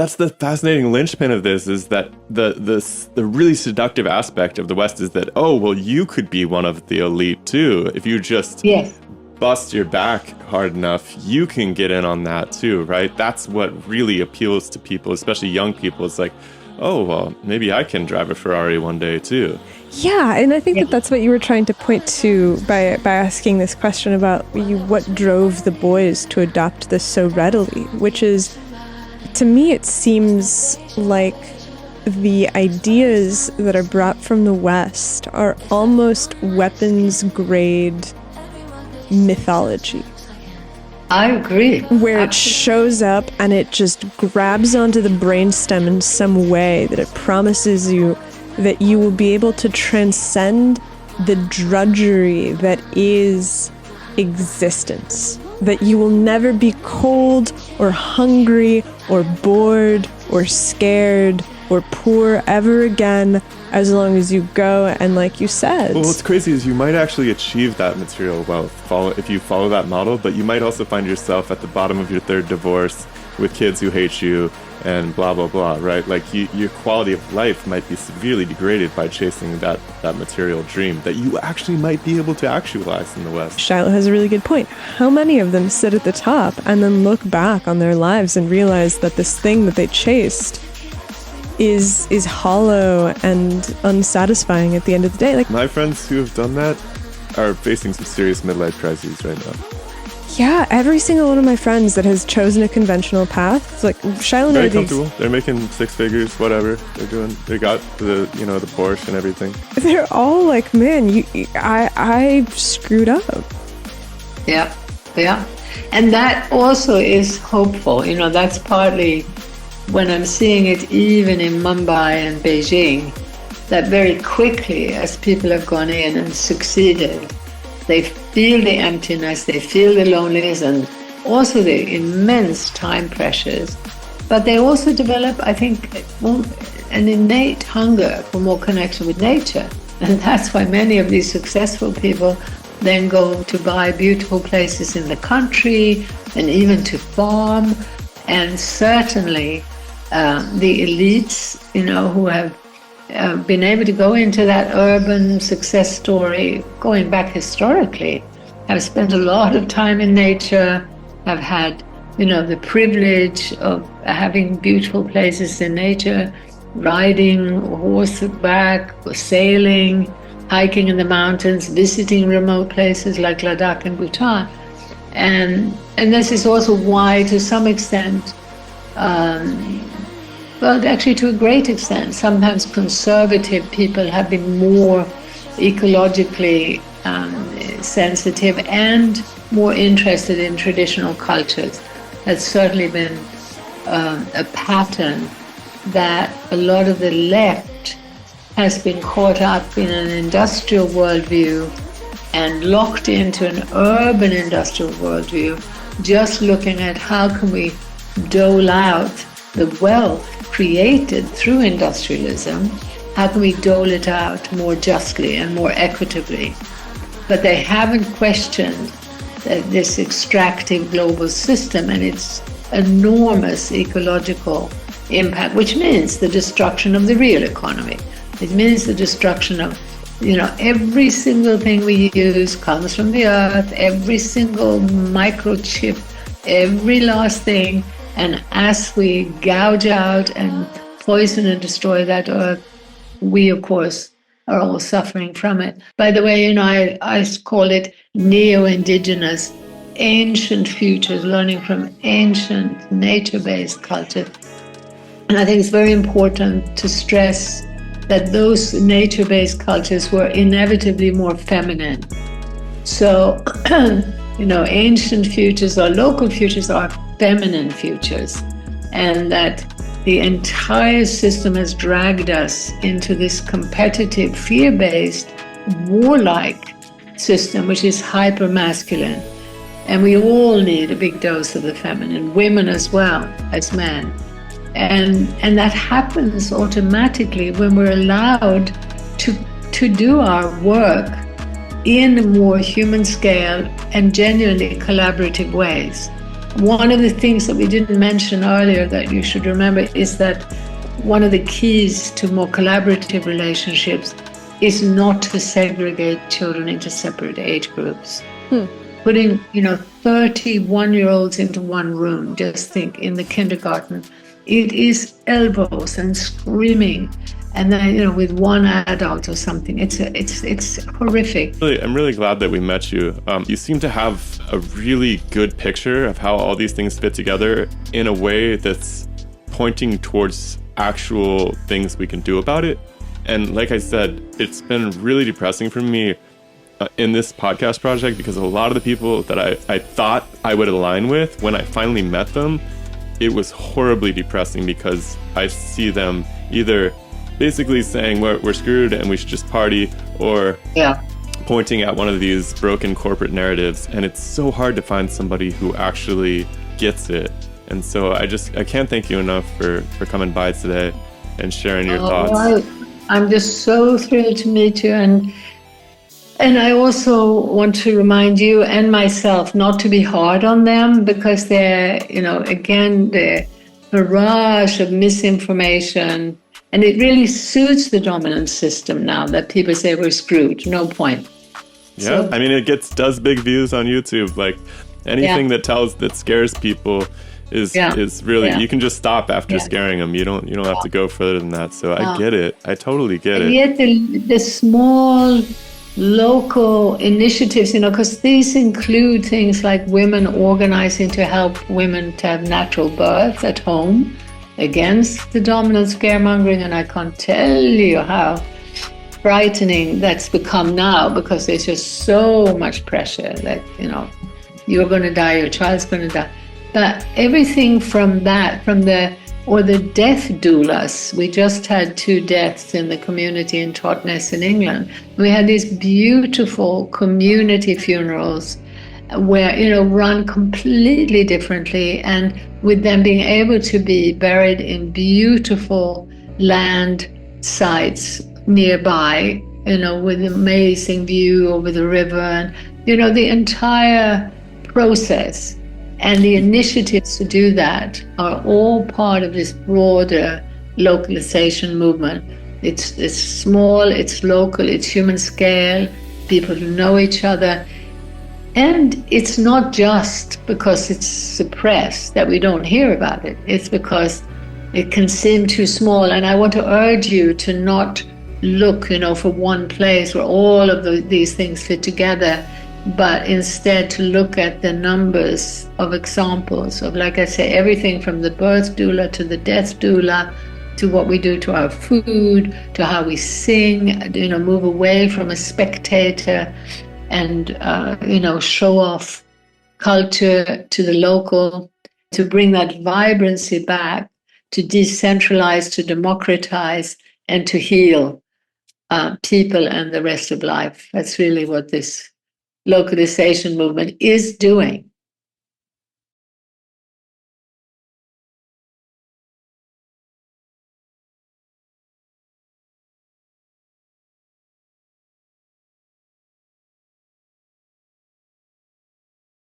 that's the fascinating linchpin of this, is that the really seductive aspect of the West is that, oh, well, you could be one of the elite too. If you just bust your back hard enough, you can get in on that too, right? That's what really appeals to people, especially young people. It's like, oh, well, maybe I can drive a Ferrari one day too. Yeah, and I think that that's what you were trying to point to by asking this question about what drove the boys to adopt this so readily, which is, to me, it seems like the ideas that are brought from the West are almost weapons-grade mythology. I agree. Where it shows up and it just grabs onto the brainstem in some way that it promises you that you will be able to transcend the drudgery that is existence. That you will never be cold or hungry or bored or scared or poor ever again as long as you go and, like you said. Well, what's crazy is you might actually achieve that material wealth if you follow that model, but you might also find yourself at the bottom of your third divorce with kids who hate you and blah, blah, blah, right? Like your quality of life might be severely degraded by chasing that material dream that you actually might be able to actualize in the West. Shiloh has a really good point. How many of them sit at the top and then look back on their lives and realize that this thing that they chased is hollow and unsatisfying at the end of the day? Like, my friends who have done that are facing some serious midlife crises right now. Yeah, every single one of my friends that has chosen a conventional path, it's like Shiloh. Very comfortable. They're making 6 figures, whatever they're doing. They got the Porsche and everything. They're all like, man, I screwed up. Yeah. And that also is hopeful. That's partly when I'm seeing it even in Mumbai and Beijing, that very quickly as people have gone in and succeeded, they feel the emptiness, they feel the loneliness, and also the immense time pressures. But they also develop, I think, an innate hunger for more connection with nature. And that's why many of these successful people then go to buy beautiful places in the country and even to farm. And certainly the elites, who have been able to go into that urban success story, going back historically, have spent a lot of time in nature, have had, the privilege of having beautiful places in nature, riding horseback, sailing, hiking in the mountains, visiting remote places like Ladakh and Bhutan. And this is also why, to some extent, well, actually to a great extent, sometimes conservative people have been more ecologically sensitive and more interested in traditional cultures. That's certainly been a pattern that a lot of the left has been caught up in an industrial worldview and locked into an urban industrial worldview, just looking at how can we dole out the wealth created through industrialism, how can we dole it out more justly and more equitably? But they haven't questioned this extractive global system and its enormous ecological impact, which means the destruction of the real economy. It means the destruction of, every single thing we use comes from the earth, every single microchip, every last thing. And as we gouge out and poison and destroy that earth, we, of course, are all suffering from it. By the way, I call it neo-indigenous, ancient futures, learning from ancient nature-based cultures. And I think it's very important to stress that those nature-based cultures were inevitably more feminine. So, ancient futures or local futures are feminine futures, and that the entire system has dragged us into this competitive, fear-based, warlike system, which is hyper-masculine. And we all need a big dose of the feminine, women as well as men. And that happens automatically when we're allowed to do our work in more human scale and genuinely collaborative ways. One of the things that we didn't mention earlier that you should remember is that one of the keys to more collaborative relationships is not to segregate children into separate age groups. Putting, 31-year-olds into one room, just think, in the kindergarten, it is elbows and screaming, and then, with one adult or something. It's horrific. I'm really glad that we met you. You seem to have a really good picture of how all these things fit together in a way that's pointing towards actual things we can do about it. And like I said, it's been really depressing for me in this podcast project, because a lot of the people that I thought I would align with, when I finally met them, it was horribly depressing, because I see them either basically saying we're screwed and we should just party, or pointing at one of these broken corporate narratives. And it's so hard to find somebody who actually gets it. And so I can't thank you enough for coming by today and sharing your thoughts. I'm just so thrilled to meet you. And I also want to remind you and myself not to be hard on them, because they're, again, the barrage of misinformation. And it really suits the dominant system now that people say we're screwed. No point. Yeah, I mean, it does big views on YouTube. Like anything that scares people is really, you can just stop after scaring them. You don't have to go further than that. So I get it. I totally get it. Yet the small local initiatives, because these include things like women organizing to help women to have natural birth at home against the dominant scaremongering. And I can't tell you how frightening that's become now, because there's just so much pressure that, you're going to die, your child's going to die. But everything from that, or the death doulas. We just had 2 deaths in the community in Totnes in England. We had these beautiful community funerals where, run completely differently, and with them being able to be buried in beautiful land sites nearby, with amazing view over the river, and, the entire process. And the initiatives to do that are all part of this broader localization movement. It's small, it's local, it's human scale, people who know each other. And it's not just because it's suppressed that we don't hear about it. It's because it can seem too small. And I want to urge you to not look, for one place where all of these things fit together, but instead to look at the numbers of examples of, like I say, everything from the birth doula to the death doula, to what we do to our food, to how we sing, move away from a spectator and, show off culture to the local, to bring that vibrancy back, to decentralize, to democratize, and to heal people and the rest of life. That's really what this localization movement is doing.